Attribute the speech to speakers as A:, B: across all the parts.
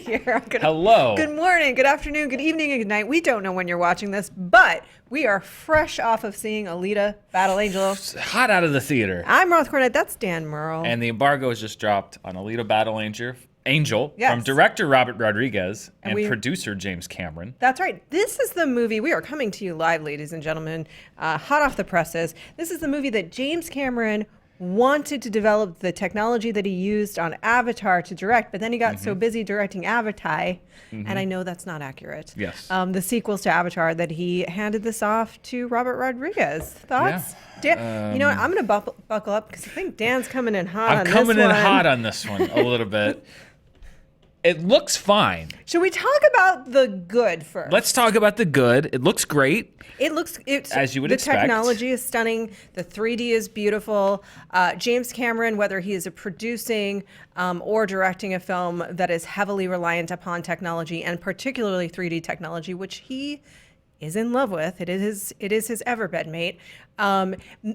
A: here.
B: Hello.
A: Good morning, good afternoon, good evening, and good night. We don't know when you're watching this, but we are fresh off of seeing Alita, Battle Angel.
B: Hot out of the theater.
A: I'm Roth Cornet. That's Dan Murrell.
B: And the embargo has just dropped on Alita Battle Angel
A: Yes.
B: from director Robert Rodriguez and
A: we-
B: producer James Cameron.
A: That's right. This is the movie. We are coming to you live, ladies and gentlemen, hot off the presses. This is the movie that James Cameron wanted to develop the technology that he used on Avatar to direct, but then he got so busy directing Avatar, and I know that's not accurate.
B: Yes.
A: The sequels to Avatar, that he handed this off to Robert Rodriguez. Thoughts?
B: Yeah.
A: Dan, you know what? I'm going to buckle up because I think Dan's coming in hot on this one.
B: I'm coming in hot on this one a little bit. It looks fine.
A: Should we talk about the good first?
B: Let's talk about the good. It looks great.
A: It's
B: as you would
A: the
B: expect.
A: The technology is stunning. The 3D is beautiful. James Cameron, whether he is producing or directing a film that is heavily reliant upon technology, and particularly 3D technology, which he is in love with, it is his everbed mate,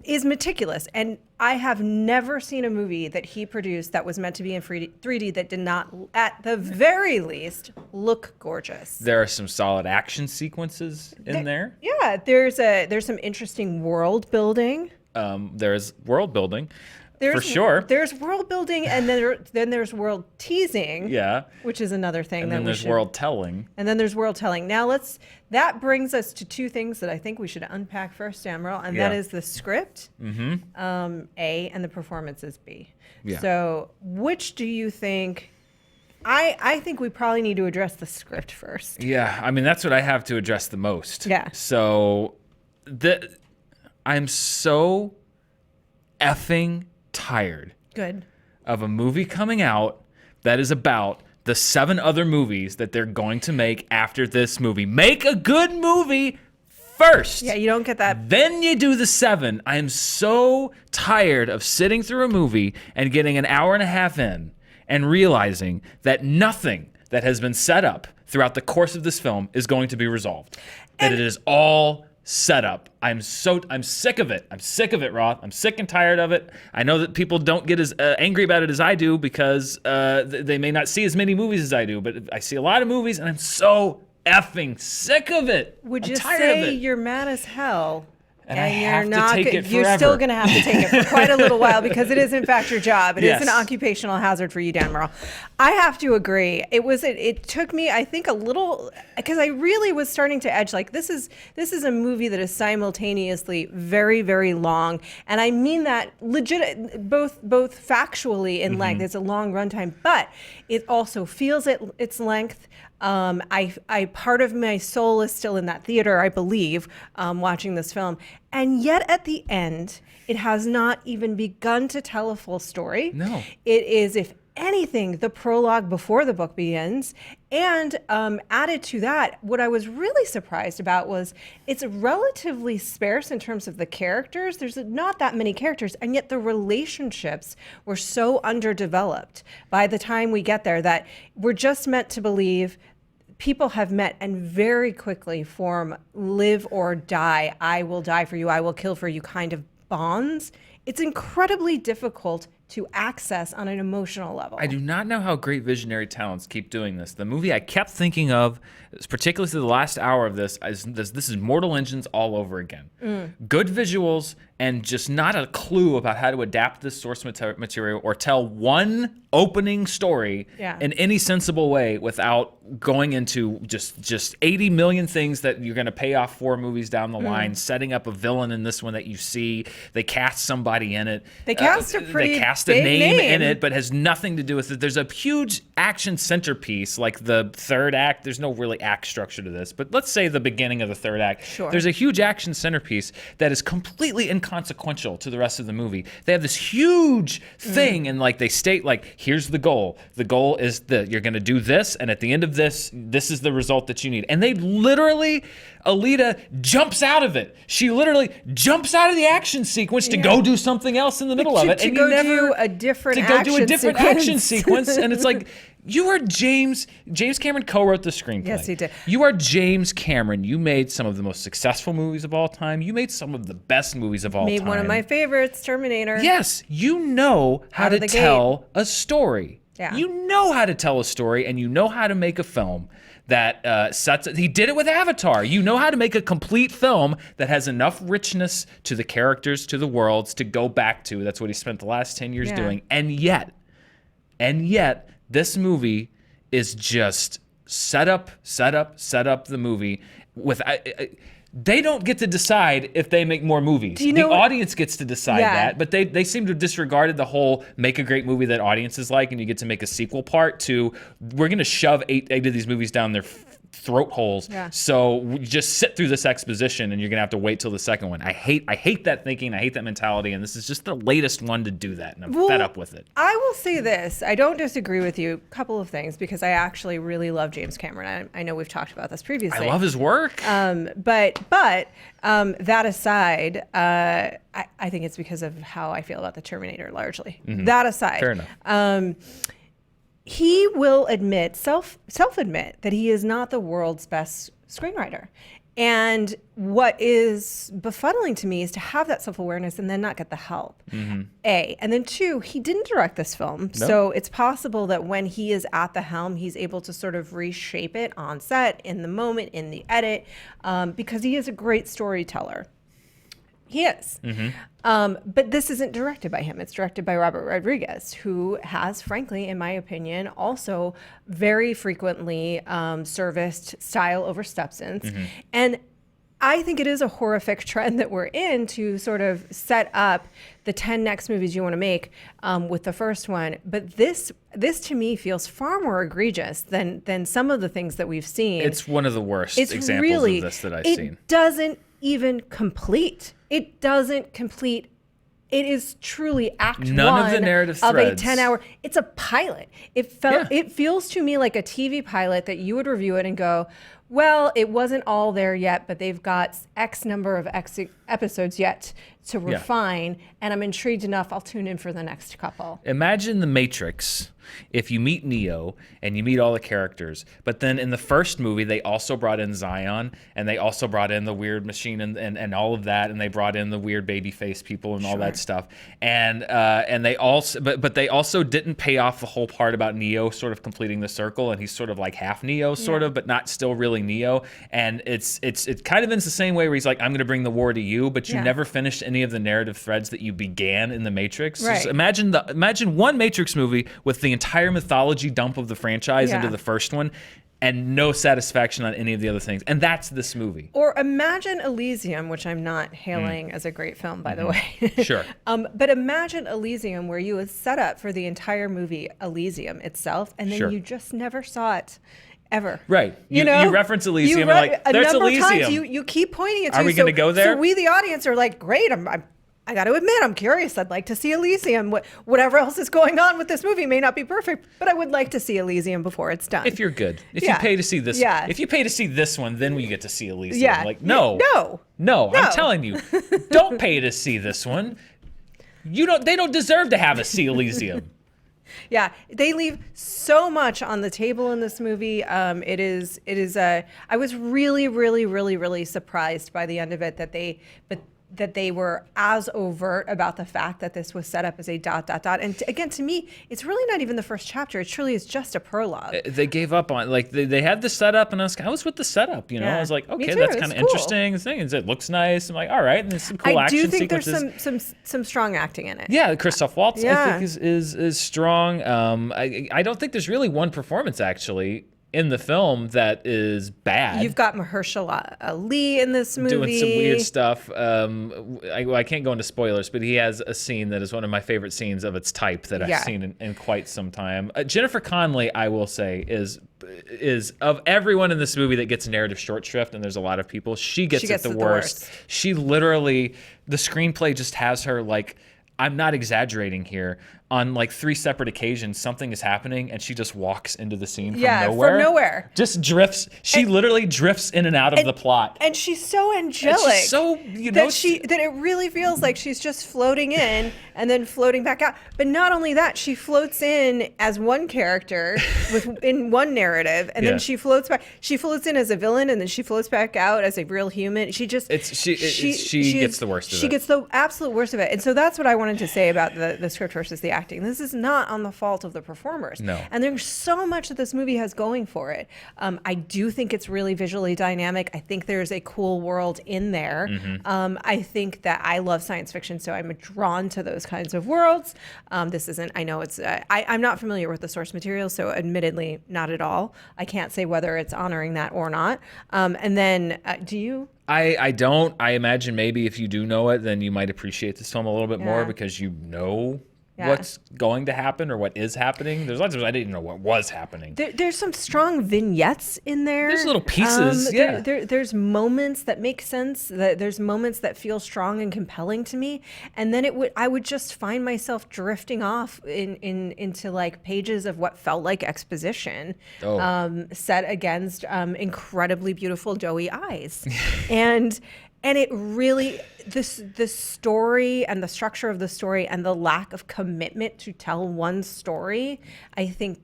A: is meticulous. And I have never seen a movie that he produced that was meant to be in 3D that did not, at the very least, look gorgeous.
B: There are some solid action sequences in there.
A: Yeah, there's some interesting world building.
B: There's world building. For sure.
A: There's world building, and then there's world teasing.
B: Yeah.
A: Which is another thing.
B: And then there's world telling.
A: And then there's world telling. Now that brings us to two things that I think we should unpack first, Emerald, and that is the script, A, and the performances, B.
B: Yeah.
A: So which do you think? I think we probably need to address the script first.
B: Yeah, I mean, that's what I have to address the most.
A: Yeah.
B: So I'm so effing tired of a movie coming out that is about the 7 other movies that they're going to make after this movie. Make a good movie first.
A: Yeah, you don't get that.
B: Then you do the 7. I am so tired of sitting through a movie and getting an hour and a half in and realizing that nothing that has been set up throughout the course of this film is going to be resolved. That it is all set up. I'm sick of it. I'm sick of it, Roth. I'm sick and tired of it. I know that people don't get as angry about it as I do because they may not see as many movies as I do, but I see a lot of movies and I'm so effing sick of it.
A: Would
B: I'm
A: you
B: tired
A: say
B: of it.
A: you're mad as hell?
B: And I have to take it
A: You're
B: forever.
A: still going to have to take it for quite a little while because it is, in fact, your job. It
B: Yes.
A: is an occupational hazard for you, Dan Murrell. I have to agree. It took me, I think, a little, because I really was starting to edge. Like, this is a movie that is simultaneously very, very long, and I mean that legit, both factually in length. It's a long runtime, but it also feels its length. I part of my soul is still in that theater, I believe, watching this film. And yet at the end, it has not even begun to tell a full story.
B: No.
A: It is, if anything, the prologue before the book begins. And added to that, what I was really surprised about was it's relatively sparse in terms of the characters. There's not that many characters, and yet the relationships were so underdeveloped by the time we get there that we're just meant to believe people have met and very quickly form live or die, I will die for you, I will kill for you kind of bonds. It's incredibly difficult to access on an emotional level.
B: I do not know how great visionary talents keep doing this. The movie I kept thinking of, particularly through the last hour of this is Mortal Engines all over again. Good visuals and just not a clue about how to adapt this source material or tell one opening story in any sensible way without going into just 80 million things that you're going to pay off 4 movies down the line, setting up a villain in this one that you see. They cast somebody in it.
A: They cast a pretty
B: They cast a
A: big
B: name in it, but has nothing to do with it. There's a huge action centerpiece, like the third act. There's no really act structure to this, but let's say the beginning of the third act.
A: Sure.
B: There's a huge action centerpiece that is completely inconsequential to the rest of the movie. They have this huge thing, and like they state, like, here's the goal. The goal is that you're going to do this, and at the end of this is the result that you need. And they literally, Alita jumps out of it. She literally jumps out of the action sequence to go do something else in the middle of it,
A: and to do a different
B: action sequence, and it's like, you are James Cameron co-wrote the screenplay.
A: Yes, he did.
B: You are James Cameron. You made some of the most successful movies of all time. You made some of the best movies of all time.
A: Made one of my favorites, Terminator.
B: Yes, you know how to tell a story.
A: Yeah.
B: You know how to tell a story, and you know how to make a film that sets it. He did it with Avatar. You know how to make a complete film that has enough richness to the characters, to the worlds, to go back to. That's what he spent the last 10 years doing. And yet, this movie is just set up the movie with. They don't get to decide if they make more movies. The audience gets to decide that, but they seem to have disregarded the whole make a great movie that audiences like, and you get to make a sequel part to, we're going to shove eight of these movies down their throat holes. So you just sit through this exposition, and you're going to have to wait till the second one. I hate that thinking. I hate that mentality, and this is just the latest one to do that, and I'm fed up with it.
A: I will say this. I don't disagree with you. A couple of things, because I actually really love James Cameron. I know we've talked about this previously.
B: I love his work.
A: But that aside, I think it's because of how I feel about the Terminator largely. That aside.
B: Fair enough.
A: He will self-admit that he is not the world's best screenwriter. And what is befuddling to me is to have that self-awareness and then not get the help. A. And then two, he didn't direct this film. No. So it's possible that when he is at the helm, he's able to sort of reshape it on set, in the moment, in the edit, because he is a great storyteller. He is. But this isn't directed by him. It's directed by Robert Rodriguez, who has, frankly, in my opinion, also very frequently serviced style over substance. And I think it is a horrific trend that we're in to sort of set up the 10 next movies you want to make with the first one. But this to me feels far more egregious than some of the things that we've seen.
B: It's one of the worst examples of this that I've seen.
A: It doesn't even complete. It doesn't complete. It is truly act
B: None
A: one
B: of the narrative
A: of
B: threads.
A: a 10-hour. It's a pilot. It feels to me like a TV pilot that you would review it and go, well, it wasn't all there yet, but they've got X number of episodes yet to refine, and I'm intrigued enough, I'll tune in for the next couple.
B: Imagine The Matrix if you meet Neo and you meet all the characters, but then in the first movie, they also brought in Zion, and they also brought in the weird machine and all of that, and they brought in the weird baby face people and all that stuff. And they also, but they also didn't pay off the whole part about Neo sort of completing the circle, and he's sort of like half Neo, sort of, but not still really Neo. And it kind of ends the same way where he's like, I'm going to bring the war to you, but you never finished any of the narrative threads that you began in The Matrix.
A: Right.
B: So imagine one Matrix movie with the entire mythology dump of the franchise into the first one, and no satisfaction on any of the other things. And that's this movie.
A: Or imagine Elysium, which I'm not hailing as a great film, by the way.
B: Sure.
A: But imagine Elysium, where you was set up for the entire movie Elysium itself, and then you just never saw it. Ever.
B: Right. You reference Elysium and like, there's Elysium.
A: Times you keep pointing it to
B: Are we going to go there?
A: So we, the audience, are like, great, I got to admit, I'm curious. I'd like to see Elysium. Whatever else is going on with this movie may not be perfect, but I would like to see Elysium before it's done.
B: If you're good. If you pay to see this. If you pay to see this one, then we get to see Elysium.
A: Yeah.
B: Like, no. I'm telling you, don't pay to see this one. They don't deserve to have us see Elysium.
A: Yeah, they leave so much on the table in this movie. I was really, really, really, really surprised by the end of it that they were as overt about the fact that this was set up as a ... And again, to me, it's really not even the first chapter. It truly is just a prologue.
B: They gave up on, like, they had the setup, and I was with the setup, I was like, okay, that's kind of interesting. It looks nice. I'm like, all right, and there's some cool action sequences.
A: I do think there's some strong acting in it.
B: Yeah, Christoph Waltz, I think, is strong. I don't think there's really one performance, actually, in the film that is bad.
A: You've got Mahershala Ali in this movie.
B: Doing some weird stuff. I can't go into spoilers, but he has a scene that is one of my favorite scenes of its type that I've seen in quite some time. Jennifer Connelly, I will say, is of everyone in this movie that gets narrative short shrift, and there's a lot of people, she gets it the worst. She literally, the screenplay just has her, like, I'm not exaggerating here, on like 3 separate occasions, something is happening and she just walks into the scene from nowhere.
A: From nowhere.
B: Just drifts. She literally drifts in and out of the plot.
A: And she's so angelic.
B: And she's so,
A: that it really feels like she's just floating in and then floating back out. But not only that, she floats in as one character in one narrative, and then she floats back. She floats in as a villain, and then she floats back out as a real human. She gets the worst of it. She gets the absolute worst of it. And so that's what I wanted to say about the script versus the acting. acting. This is not on the fault of the performers.
B: No.
A: And there's so much that this movie has going for it. I do think it's really visually dynamic. I think there's a cool world in there. I think that I love science fiction, so I'm drawn to those kinds of worlds. This isn't, I know it's, I'm not familiar with the source material, so admittedly, not at all. I can't say whether it's honoring that or not. And then, do you?
B: I don't. I imagine maybe if you do know it, then you might appreciate this film a little bit more because you know what's going to happen or what is happening. There's lots of I didn't know what was happening.
A: There's some strong vignettes in there.
B: There's little pieces.
A: There's moments that make sense. There's moments that feel strong and compelling to me. And then I would just find myself drifting off into like pages of what felt like exposition, set against incredibly beautiful doughy eyes. And it really, the story and the structure of the story and the lack of commitment to tell one story, I think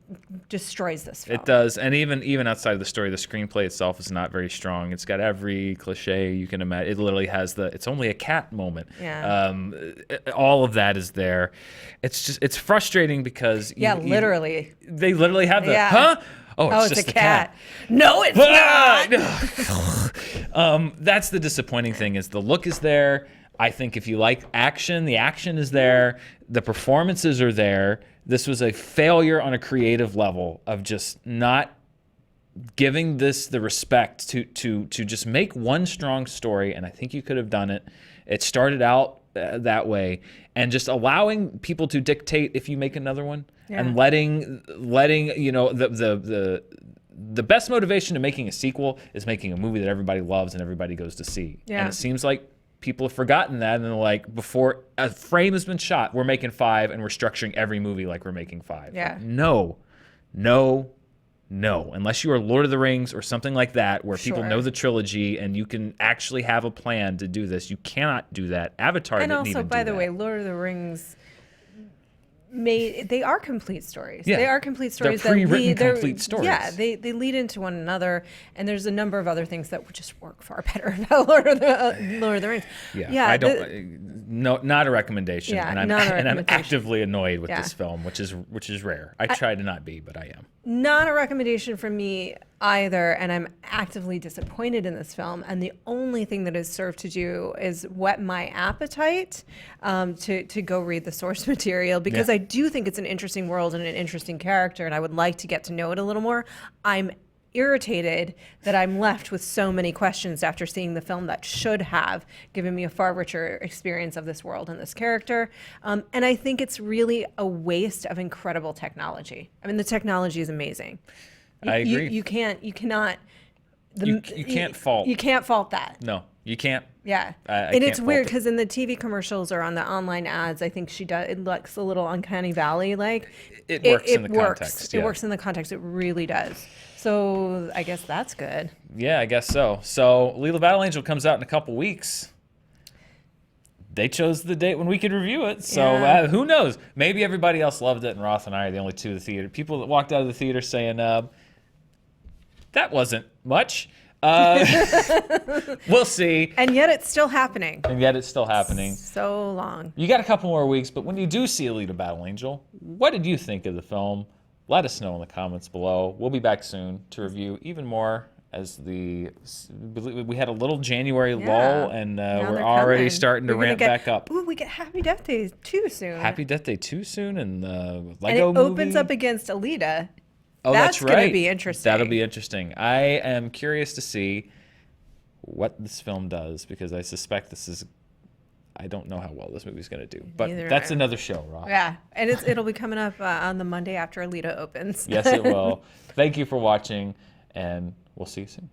A: destroys this film.
B: It does. And even outside of the story, the screenplay itself is not very strong. It's got every cliche you can imagine. It literally has it's only a cat moment.
A: Yeah.
B: All of that is there. It's frustrating because
A: literally.
B: They literally have huh? Oh, it's just
A: a cat. No, it's not.
B: That's the disappointing thing is the look is there. I think if you like action, the action is there. The performances are there. This was a failure on a creative level of just not giving this the respect to just make one strong story, and I think you could have done it. It started out that way, and just allowing people to dictate if you make another one, and letting the best motivation to making a sequel is making a movie that everybody loves and everybody goes to see.
A: Yeah.
B: And it seems like people have forgotten that, and they're like, before a frame has been shot, we're making 5, and we're structuring every movie like we're making 5.
A: Yeah.
B: No. Unless you are Lord of the Rings or something like that, where people know the trilogy and you can actually have a plan to do this. You cannot do that. Avatar didn't even do that.
A: And also, by the way, Lord of the Rings they are complete stories.
B: Yeah.
A: They are complete stories.
B: They're pre-written complete stories.
A: Yeah, they lead into one another, and there's a number of other things that would just work far better about Lord of the Rings.
B: Yeah, I don't. Not a recommendation,
A: Yeah,
B: and I'm actively annoyed with
A: Yeah.
B: this film, which is rare. I try to not be, but I am.
A: Not a recommendation from me either, and I'm actively disappointed in this film. And the only thing that is served to do is whet my appetite to go read the source material, because I do think it's an interesting world and an interesting character, and I would like to get to know it a little more. I'm irritated that I'm left with so many questions after seeing the film that should have given me a far richer experience of this world and this character. And I think it's really a waste of incredible technology. I mean, the technology is amazing.
B: I agree.
A: You can't fault. You can't fault that.
B: No, you can't.
A: Yeah, and it's weird because in the TV commercials or on the online ads, I think it looks a little uncanny valley like.
B: It works in the context.
A: It works in the context. It really does. So I guess that's good.
B: Yeah, I guess so. So Alita Battle Angel comes out in a couple weeks. They chose the date when we could review it. So who knows? Maybe everybody else loved it, and Roth and I are the only two in the theater. People that walked out of the theater saying, that wasn't much. We'll see.
A: And yet it's still happening.
B: So
A: long.
B: You got a couple more weeks, but when you do see Alita Battle Angel, what did you think of the film? Let us know in the comments below. We'll be back soon to review even more as we had a little January lull, and we're already starting to ramp back up.
A: Ooh, we get Happy Death Day 2 soon.
B: Happy Death Day 2 soon, and the Lego
A: and it
B: movie
A: opens up against Alita.
B: Oh, that's right.
A: Going to be interesting.
B: That'll be interesting. I am curious to see what this film does, because I suspect I don't know how well this movie's going to do. But that's another show, Roth.
A: Yeah, and it'll be coming up on the Monday after Alita opens.
B: Yes, it will. Thank you for watching, and we'll see you soon.